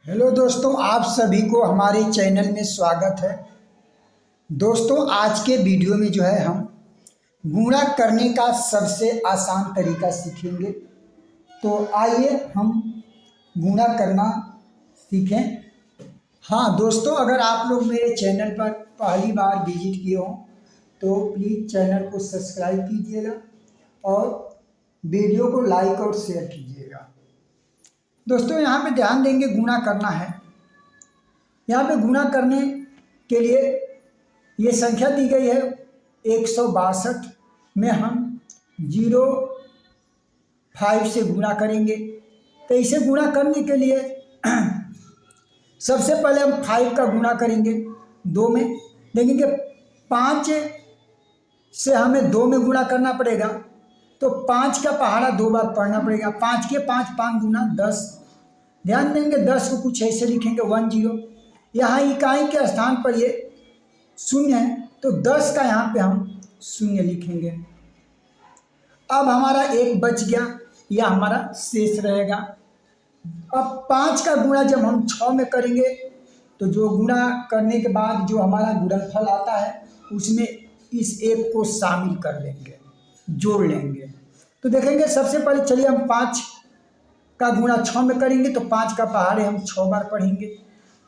Hello दोस्तों, आप सभी को हमारे चैनल में स्वागत है। दोस्तों, आज के वीडियो में हम गुणा करने का सबसे आसान तरीका सीखेंगे। तो आइए हम गुणा करना सीखें। हाँ दोस्तों, अगर आप लोग मेरे चैनल पर पहली बार विजिट किए हों तो प्लीज़ चैनल को सब्सक्राइब कीजिएगा और वीडियो को लाइक और शेयर कीजिएगा। दोस्तों, यहाँ पे ध्यान देंगे, गुणा करना है। यहाँ पे गुणा करने के लिए ये संख्या दी गई है 162 में हम 0.5 से गुणा करेंगे। तो इसे गुणा करने के लिए सबसे पहले हम 5 का गुणा करेंगे 2 में। देखेंगे 5 से हमें 2 में गुणा करना पड़ेगा, तो 5 का पहाड़ा 2 बार पढ़ना पड़ेगा। 5 के 5, 5 गुना 10। ध्यान देंगे 10 को कुछ ऐसे लिखेंगे 10। यहाँ इकाई के स्थान पर ये शून्य है, तो 10 का यहाँ पे हम शून्य लिखेंगे। अब हमारा 1 बच गया, यह हमारा शेष रहेगा। अब 5 का गुणा जब हम 6 में करेंगे तो जो गुणा करने के बाद जो हमारा गुणनफल आता है उसमें इस 1 को शामिल कर लेंगे, जोड़ लेंगे। तो देखेंगे सबसे पहले चलिए हम 5 का गुणा 6 में करेंगे, तो 5 का पहाड़े हम 6 बार पढ़ेंगे।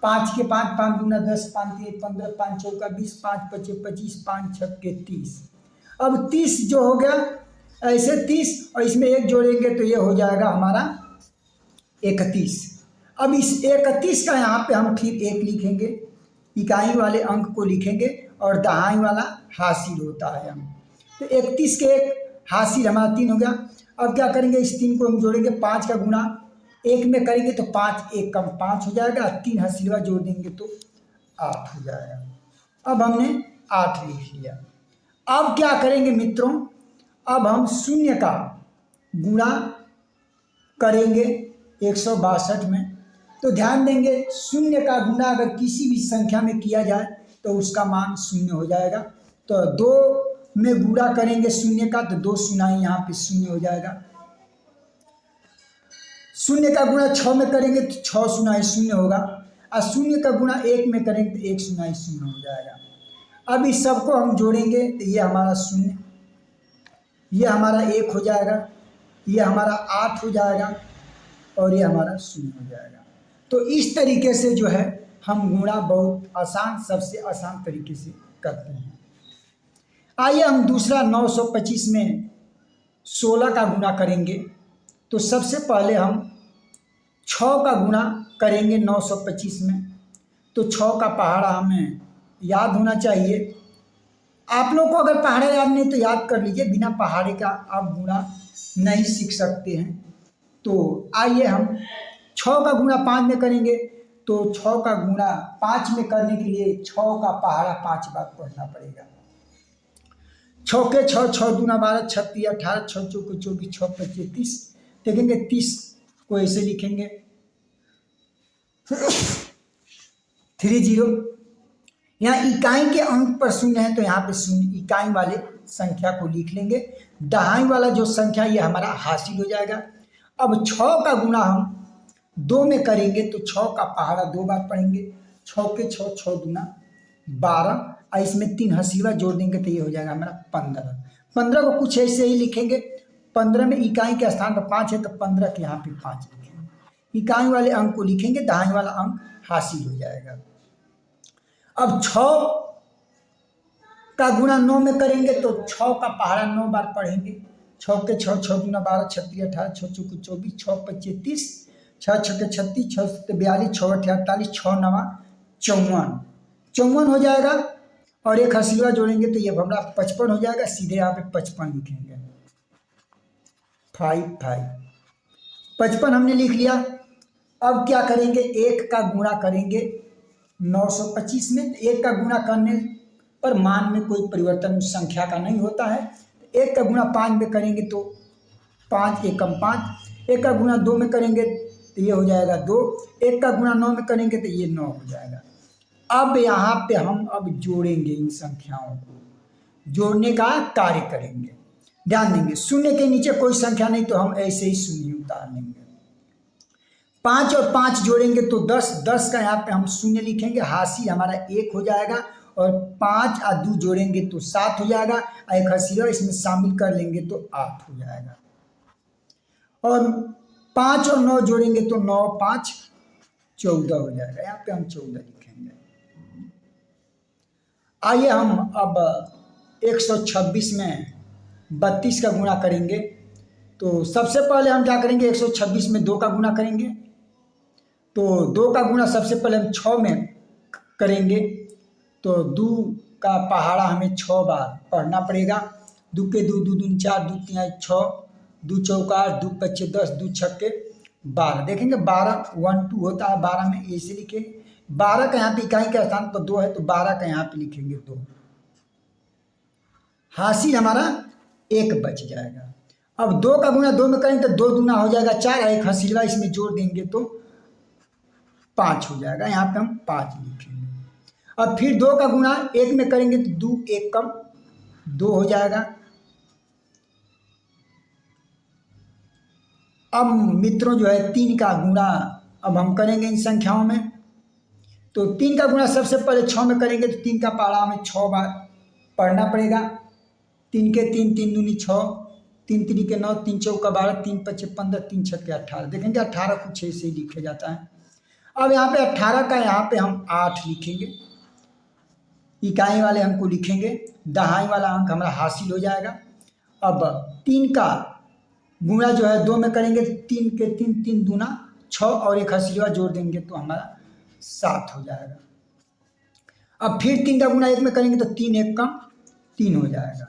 5 के 5, 5 गुना 10, 5 के 15, 5 चौका 20, 5 पचे 25, 5 छक्के 30। अब 30 जो हो गया, ऐसे 30 और इसमें 1 जोड़ेंगे तो ये हो जाएगा हमारा 31। अब इस 31 का यहाँ पे हम फिर 1 लिखेंगे, इकाई वाले अंक को लिखेंगे और दहाई वाला हासिल होता है अंक। तो 31 के 1 हासिल हमारा 3 हो गया। अब क्या करेंगे, इस 3 को हम जोड़ेंगे। 5 का गुणा 1 में करेंगे तो 5 1 कम 5 हो जाएगा, 3 हसीलवा जोड़ देंगे तो 8 हो जाएगा। अब हमने 8 लिख लिया। अब क्या करेंगे मित्रों, अब हम शून्य का गुणा करेंगे 162 में। तो ध्यान देंगे, शून्य का गुणा अगर किसी भी संख्या में किया जाए तो उसका मान शून्य हो जाएगा। तो 2 में गुणा करेंगे शून्य का तो 2 सुनाई यहाँ पे शून्य हो जाएगा। शून्य का गुणा 6 में करेंगे तो 6 सुनाई शून्य होगा, और शून्य का गुणा 1 में करेंगे तो 1 सुनाई शून्य हो जाएगा। अब इस सबको हम जोड़ेंगे तो ये हमारा शून्य, ये हमारा 1 हो जाएगा, ये हमारा 8 हो जाएगा और ये हमारा शून्य हो जाएगा। तो इस तरीके से हम गुणा बहुत आसान, सबसे आसान तरीके से करते हैं। आइए हम दूसरा 925 में 16 का गुणा करेंगे। तो सबसे पहले हम 6 का गुणा करेंगे 925 में। तो 6 का पहाड़ा हमें याद होना चाहिए। आप लोग को अगर पहाड़ा याद नहीं तो याद कर लीजिए, बिना पहाड़े का आप गुणा नहीं सीख सकते हैं। तो आइए हम 6 का गुणा 5 में करेंगे। तो 6 का गुणा 5 में करने के लिए 6 का पहाड़ा 5 बार पढ़ना पड़ेगा। 6 के 6, 6 दूना 12, 36, 18, 6 चौके 24, 6 पच्चे 30। देखेंगे 30 को ऐसे लिखेंगे 30। यहाँ इकाई के अंक पर शून्य है तो यहाँ पे शून्य इकाई वाले संख्या को लिख लेंगे। दहाई वाला जो संख्या ये हमारा हासिल हो जाएगा। अब 6 का गुणा हम 2 में करेंगे तो 6 का पहाड़ा 2 बार पढ़ेंगे। 6 के 6, 6 दूना 12, और इसमें 3 हसीवा जोड़ देंगे तो ये हो जाएगा हमारा 15। 15 को कुछ ऐसे ही लिखेंगे। 15 में इकाई के स्थान पर 5 है तो 15 के यहाँ पे 5 लिखेंगे। इकाई वाले अंक को लिखेंगे, दहाई वाला अंक हासिल हो जाएगा। अब 6 का गुणा 9 में करेंगे तो 6 का पहाड़ा 9 बार पढ़ेंगे। 6 के 6, 6 दूना 12, 36, 18, 6 चौके 24, 6 पच्चे 30, 6 छक्के 36, 6 सत्ते 42, 6 अठे 48, 6 नवा 54। 54 हो जाएगा और एक हसीवा जोड़ेंगे तो ये हमारा 55 हो जाएगा। सीधे यहाँ पे 55 लिखेंगे। 5 5 55 हमने लिख लिया। अब क्या करेंगे, 1 का गुणा करेंगे 925 में। 1 का गुणा करने पर मान में कोई परिवर्तन उस संख्या का नहीं होता है। 1 का गुणा 5 में करेंगे तो 5 एकम 5। 1 का गुणा 2 में करेंगे तो ये हो जाएगा 2। 1 का गुणा 9 में करेंगे तो ये 9 हो जाएगा। अब यहाँ पे हम अब जोड़ेंगे, इन संख्याओं को जोड़ने का कार्य करेंगे। ध्यान देंगे, शून्य के नीचे कोई संख्या नहीं तो हम ऐसे ही शून्य उतार लेंगे। 5 और 5 जोड़ेंगे तो 10, 10 का यहाँ पे हम शून्य लिखेंगे, हासिल हमारा 1 हो जाएगा। और 5 और 2 जोड़ेंगे तो 7 हो जाएगा, और एक हसीला इसमें शामिल कर लेंगे तो 8 हो जाएगा। और 5 और 9 जोड़ेंगे तो 9, 5, 14 हो जाएगा। यहाँ पे हम 14 लिखेंगे। आइए हम अब 126 में 32 का गुणा करेंगे। तो सबसे पहले हम क्या करेंगे, 126 में 2 का गुणा करेंगे। तो 2 का गुणा सबसे पहले हम 6 में करेंगे। तो 2 का पहाड़ा हमें 6 बार पढ़ना पड़ेगा। 2 के 2, 2 दूनी 4, 2 तिहाई 6, 2 चौका 8, 2 पच्चे 10, 2 छक्के 12। देखेंगे 12 1 2 होता है, 12 में ऐसे लिखेंगे। 12 का यहाँ पे इकाई के स्थान पर 2 है तो 12 का यहाँ पे लिखेंगे 2। हासिल हमारा 1 बच जाएगा। अब 2 का गुणा 2 में करेंगे तो 2 दूना हो जाएगा 4, एक हसीलवा इसमें जोड़ देंगे तो 5 हो जाएगा। यहाँ पे हम 5 लिखेंगे। अब फिर 2 का गुणा 1 में करेंगे तो 2 1 कम 2 हो जाएगा। अब मित्रों जो है 3 का गुणा अब हम करेंगे इन संख्याओं में। तो 3 का गुणा सबसे पहले 6 में करेंगे तो 3 का पहाड़ा हमें 6 बार पढ़ना पड़ेगा। 3 के 3, 3 दूनी 6, 3 3 के 9, 3 चौका 12, 3 पच्चे 15, 3 छक्के 18। देखेंगे 18 को 6 से ही लिखा जाता है। अब यहाँ पे 18 का यहाँ पे हम 8 लिखेंगे, इकाई वाले अंक को लिखेंगे, दहाई वाला अंक हमारा हासिल हो जाएगा। अब 3 का गुणा जो है 2 में करेंगे तो 3 के 3, 3 दूना 6 और एक हसीलवा जोड़ देंगे तो हमारा 7 हो जाएगा। अब फिर 3 का गुणा 1 में करेंगे तो 3 1 कम 3 हो जाएगा।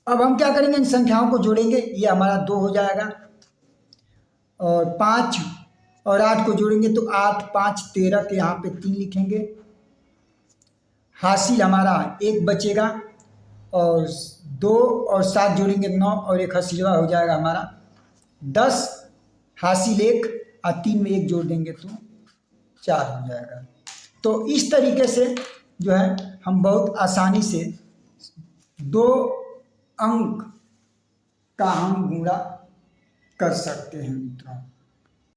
अब हम क्या करेंगे, इन संख्याओं को जोड़ेंगे, ये हमारा 2 हो जाएगा। और 5 और 8 को जोड़ेंगे तो 8 5 13 के यहाँ पे 3 लिखेंगे। हासिल हमारा 1 बचेगा। और 2 और 7 जोड़ेंगे 9 और एक हसीलवा हो जाएगा हमारा 10। हासिल 1 और 3 में 1 जोड़ देंगे तो 4 हो जाएगा। तो इस तरीके से जो है हम बहुत आसानी से 2 अंक का हम गुणा कर सकते हैं मित्रों।